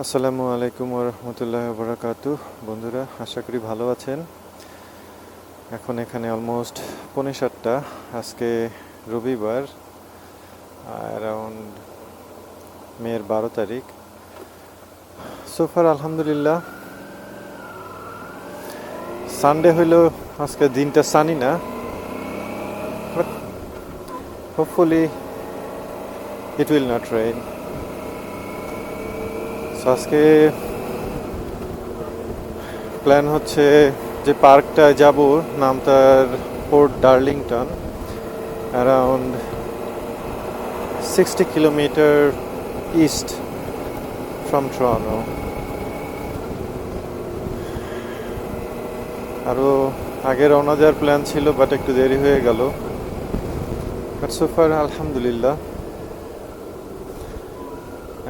আসসালামু আলাইকুম ওয়া রাহমাতুল্লাহি ওয়া বারাকাতুহু। বন্ধুরা, আশা করি ভালো আছেন। এখন এখানে অলমোস্ট 7:45। আজকে রবিবার, অ্যারাউন্ড মের 12 তারিখ। সোফার আলহামদুলিল্লাহ, সানডে হইলেও আজকে দিনটা সানি না, but hopefully it will not rain. So আজকে প্ল্যান হচ্ছে যে পার্কটায় যাব, নামটার Port Darlington, around 60 kilometre east from Toronto. আরও আগে রওনা দেওয়ার প্ল্যান ছিল, বাট একটু দেরি হয়ে গেল। বাট সোফার আলহামদুলিল্লাহ।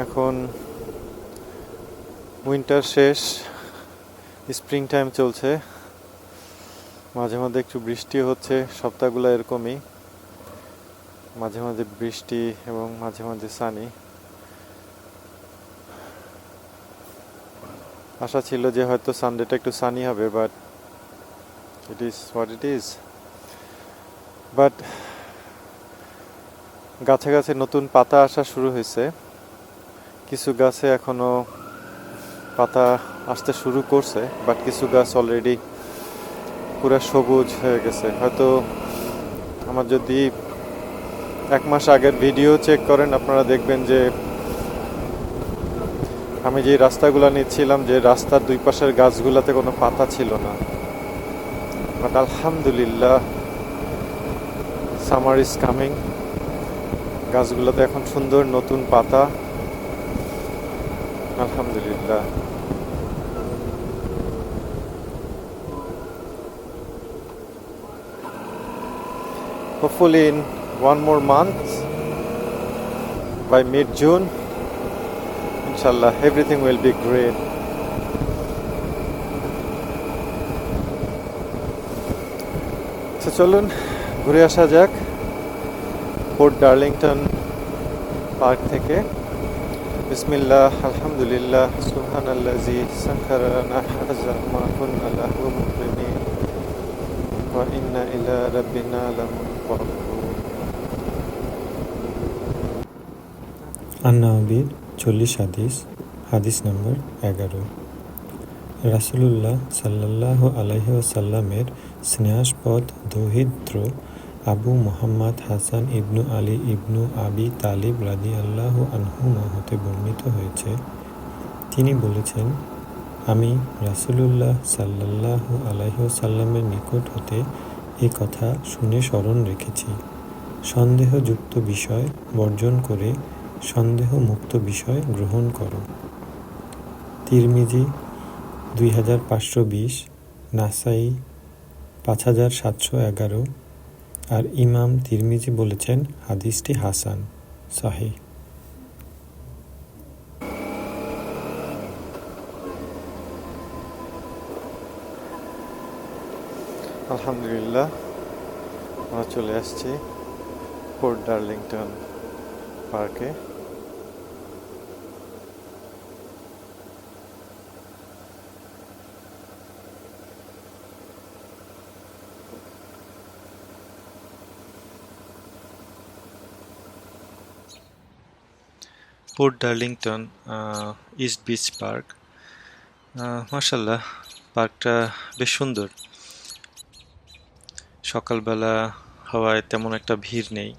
এখন উইন্টার শেষ, স্প্রিং টাইম চলছে, মাঝে মাঝে একটু বৃষ্টি হচ্ছে, সপ্তাহগুলো এরকমই, মাঝে মাঝে বৃষ্টি এবং মাঝে মাঝে সানি। আশা ছিল যে হয়তো সানডেটা একটু সানি হবে, but it is what it is. But গাছে গাছে নতুন পাতা আসা শুরু হয়েছে, কিছু গাছে এখনো পাতা আসতে শুরু করছে, বাট কিছু গাছ অলরেডি পুরো সবুজ হয়ে গেছে। হয়তো আমার যদি 1 মাস আগের ভিডিও চেক করেন, আপনারা দেখবেন যে আমি যে রাস্তাগুলো নিচ্ছিলাম, যে রাস্তার দুই পাশের গাছগুলোতে কোনো পাতা ছিল না। বাট আলহামদুলিল্লাহ, সামার ইজ কামিং। গাছগুলোতে এখন সুন্দর নতুন পাতা, আলহামদুলিল্লাহ। Hopefully in one more month, by mid-June, inshallah, everything will be great. So চলুন ঘুরে আসা যাক পোর্ট ডার্লিংটন পার্ক থেকে। বিসমিল্লাহ, আলহামদুলিল্লাহ, সুবহানাল্লাযী সাখারানা হাযা মা কুন্না লাহু মুকরিনিন ওয়া ইন্না ইলা রাব্বিনা লামুনকালিবুন। আন-নাওয়াবীর 40 হাদিস। হাদিস নম্বর 11। রাসূলুল্লাহ সাল্লাল্লাহু আলাইহি ওয়াসাল্লামের স্নেহাস্পদ দৌহিত্র আবু মুহাম্মদ হাসান ইবনু আলী ইবনু আবি তালিব রাদিয়াল্লাহু আনহুমা হতে বর্ণিত হয়েছে, তিনি বলেছেন, আমি রাসূলুল্লাহ সাল্লাল্লাহু আলাইহি ওয়াসাল্লামের নিকট হতে এ কথা শুনে স্মরণ রেখেছি, সন্দেহযুক্ত বিষয় বর্জন করে সন্দেহমুক্ত বিষয় গ্রহণ করো। তিরমিজি 2520, নাসাই 5711, আর ইমাম তিরমিজি বলেছেন হাদিসটি হাসান, সহিহ। আলহামদুলিল্লাহ, আমরা চলে আসছি পোর্ট ডার্লিংটন পার্কে। Port Darlington east beach park. মাশাল্লাহ, পার্কটা বেশ সুন্দর। সকালবেলা হওয়ায় তেমন একটা ভিড় নেই,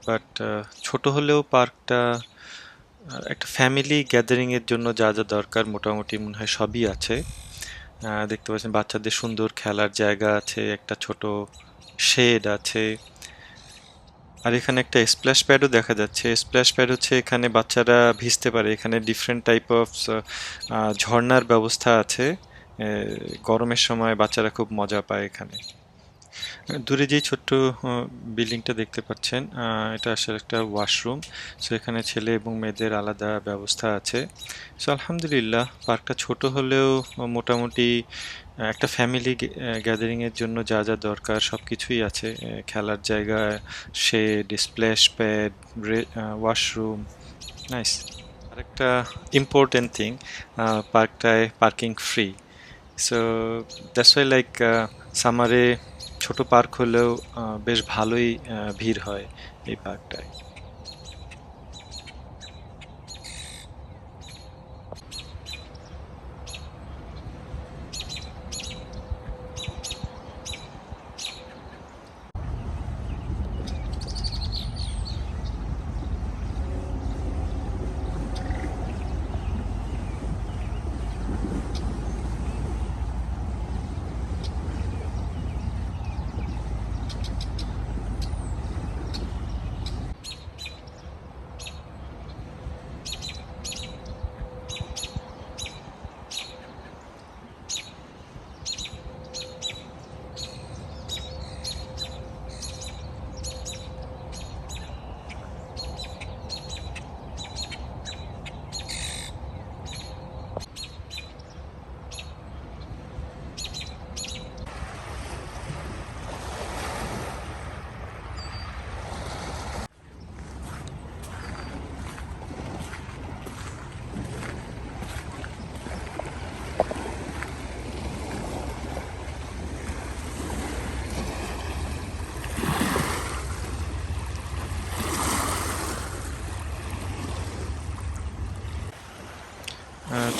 বাট ছোট হলেও পার্কটা একটা ফ্যামিলি গ্যাদারিংয়ের জন্য যা যা দরকার মোটামুটি মনে হয় সবই আছে। দেখতে পাচ্ছেন বাচ্চাদের সুন্দর খেলার জায়গা আছে, একটা ছোট শেড আছে, আর এখানে একটা স্প্ল্যাশ প্যাডও দেখা যাচ্ছে। স্প্ল্যাশ প্যাড হচ্ছে এখানে বাচ্চারা ভিজতে পারে, এখানে ডিফারেন্ট টাইপ অফ ঝর্ণার ব্যবস্থা আছে। গরমের সময় বাচ্চারা খুব মজা পায় এখানে। দূরে যে ছোট্ট বিল্ডিংটা দেখতে পাচ্ছেন, এটা আসলে একটা ওয়াশরুম। সো এখানে ছেলে এবং মেয়েদের আলাদা ব্যবস্থা আছে। সো আলহামদুলিল্লাহ, পার্কটা ছোট হলেও মোটামুটি একটা ফ্যামিলি গ্যাদারিংয়ের জন্য যা যা দরকার সব কিছুই আছে। খেলার জায়গা, shade, splash pad, washroom, nice. আরেকটা ইম্পর্টেন্ট থিং, পার্কটায় parking free. So that's why like সামারে ছোট পার্ক হলেও বেশ ভালোই ভিড় হয় এই পার্কটায়।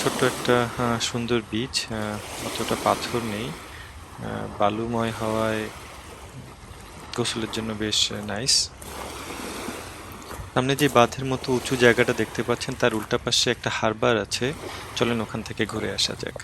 ছোট্ট একটা সুন্দর বিচ, অতটা পাথর নেই, বালুময় হওয়ায় গোসলের জন্য বেশ নাইস। সামনে যে বাঁধের মতো উঁচু জায়গাটা দেখতে পাচ্ছেন তার উল্টা পাশে একটা হারবার আছে, চলেন ওখান থেকে ঘুরে আসা যাক।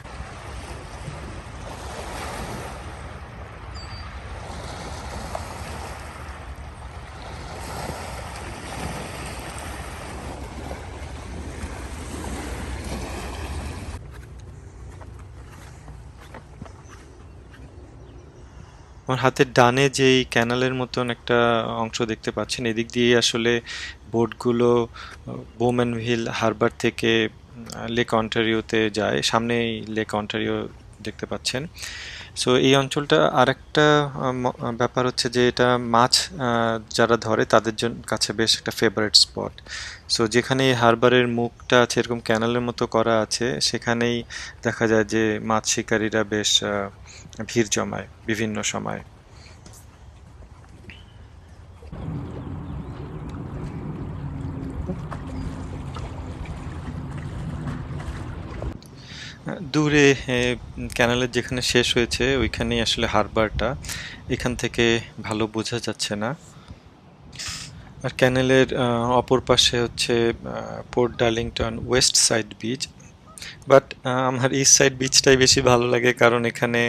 আমার হাতের ডানে যেই ক্যানালের মতন একটা অংশ দেখতে পাচ্ছেন, এদিক দিয়ে আসলে বোটগুলো বোম্যানভিল হারবার থেকে লেক অন্টারিওতে যায়। সামনেই লেক অন্টারিও দেখতে পাচ্ছেন। সো এই অঞ্চলটা আরেকটা ব্যাপার হচ্ছে যে এটা মাছ যারা ধরে তাদের জন্য কাছে বেশ একটা ফেভারিট স্পট। সো যেখানে এই হারবারের মুখটা আছে এরকম ক্যানালের মতো করা আছে, সেখানেই দেখা যায় যে মাছ শিকারীরা বেশ ভিড় জমায় বিভিন্ন সময়। দূরে ক্যানালের যেখানে শেষ হয়েছে ওইখানেই আসলে হারবারটা, এখান থেকে ভালো বোঝা যাচ্ছে না। আর ক্যানেলের অপর পাশে হচ্ছে port Darlington West side beach. But আমার ইস্ট সাইড বিচটাই বেশি ভালো লাগে, কারণ এখানে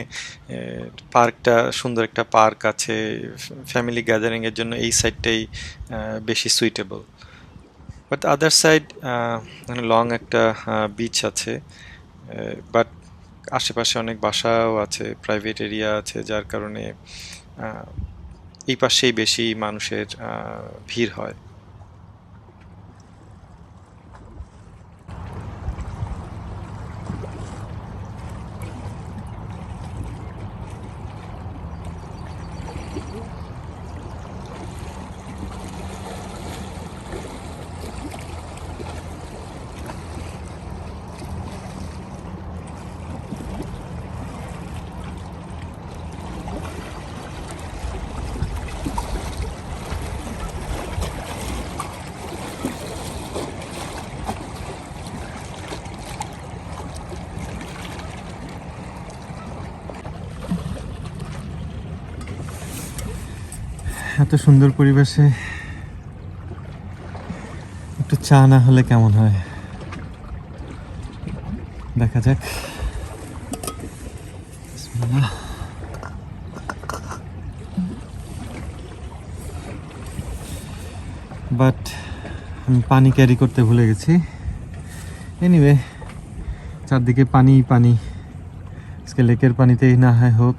পার্কটা সুন্দর, একটা পার্ক আছে, ফ্যামিলি গ্যাদারিংয়ের জন্য এই সাইডটাই বেশি suitable. But other side long একটা বিচ আছে, বাট আশেপাশে অনেক বাসাও আছে, প্রাইভেট এরিয়া আছে, যার কারণে আহ, এই পাশেই বেশি মানুষের ভিড় হয়। এত সুন্দর পরিবেশে একটু চা না হলে কেমন হয়, দেখা যাক। বিসমিল্লাহ। বাট আমি পানি ক্যারি করতে ভুলে গেছি। এনিওয়ে, চারদিকে পানি পানি, আজকে লেকের পানিতেই না হয় হোক।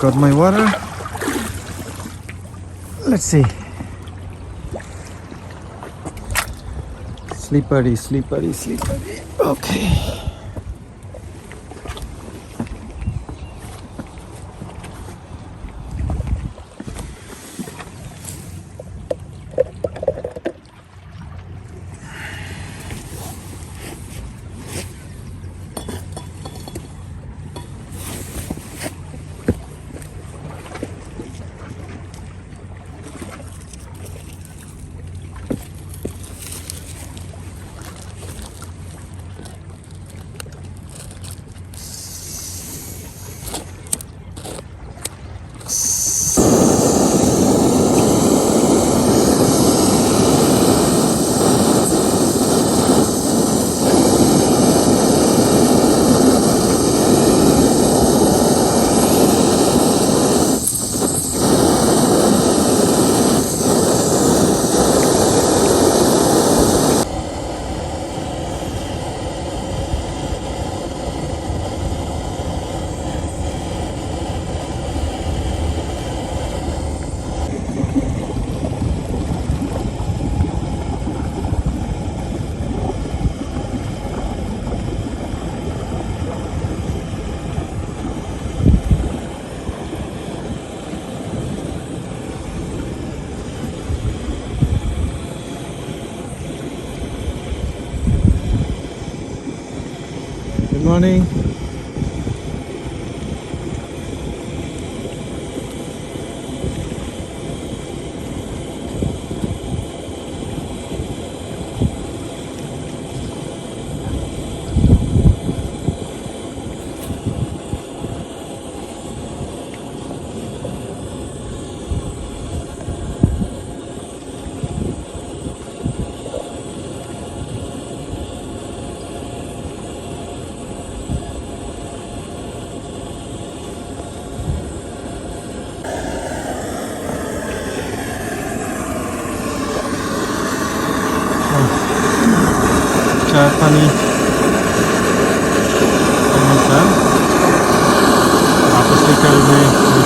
got my water. Let's see. Slippery, slippery, slippery. Okay. Good morning. চা পানি চা বাতাসের কারণে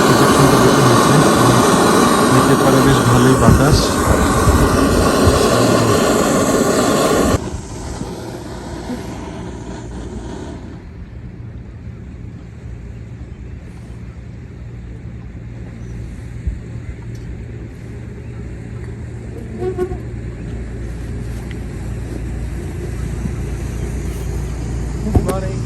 প্রোটেকশনটা দিতে হয়েছে। নিতে পারে বেশ ভালোই বাতাস। Morning.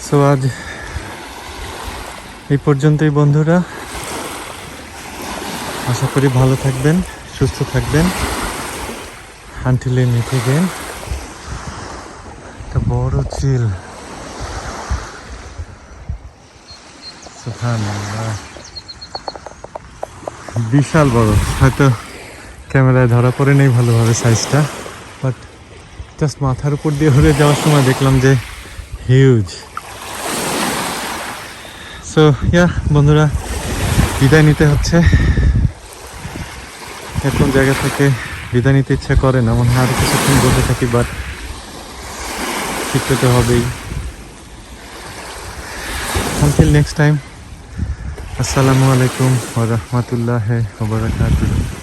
সো আজ এই পর্যন্তই বন্ধুরা, আশা করি ভালো থাকবেন, সুস্থ থাকবেন। Until we meet again. একটা বড় চিল, সুবহানাল্লাহ, বিশাল বড়। হয়তো ক্যামেরায় ধরা পড়ে নেই ভালোভাবে সাইজটা, বাট জাস্ট মাথার উপর দিয়ে উড়ে যাওয়ার সময় দেখলাম যে হিউজ। সো ইয়া বন্ধুরা, বিদায় নিতে হচ্ছে। এরকম জায়গা থেকে বিদায় নিতে ইচ্ছা করে না, মনে হয় আরো কিছুক্ষণ বসে থাকি, বাট শিখতে তো হবেই। আনটিল নেক্সট টাইম, আসসালামু আলাইকুম ওয়া রাহমাতুল্লাহি ওয়া বারাকাতুহু।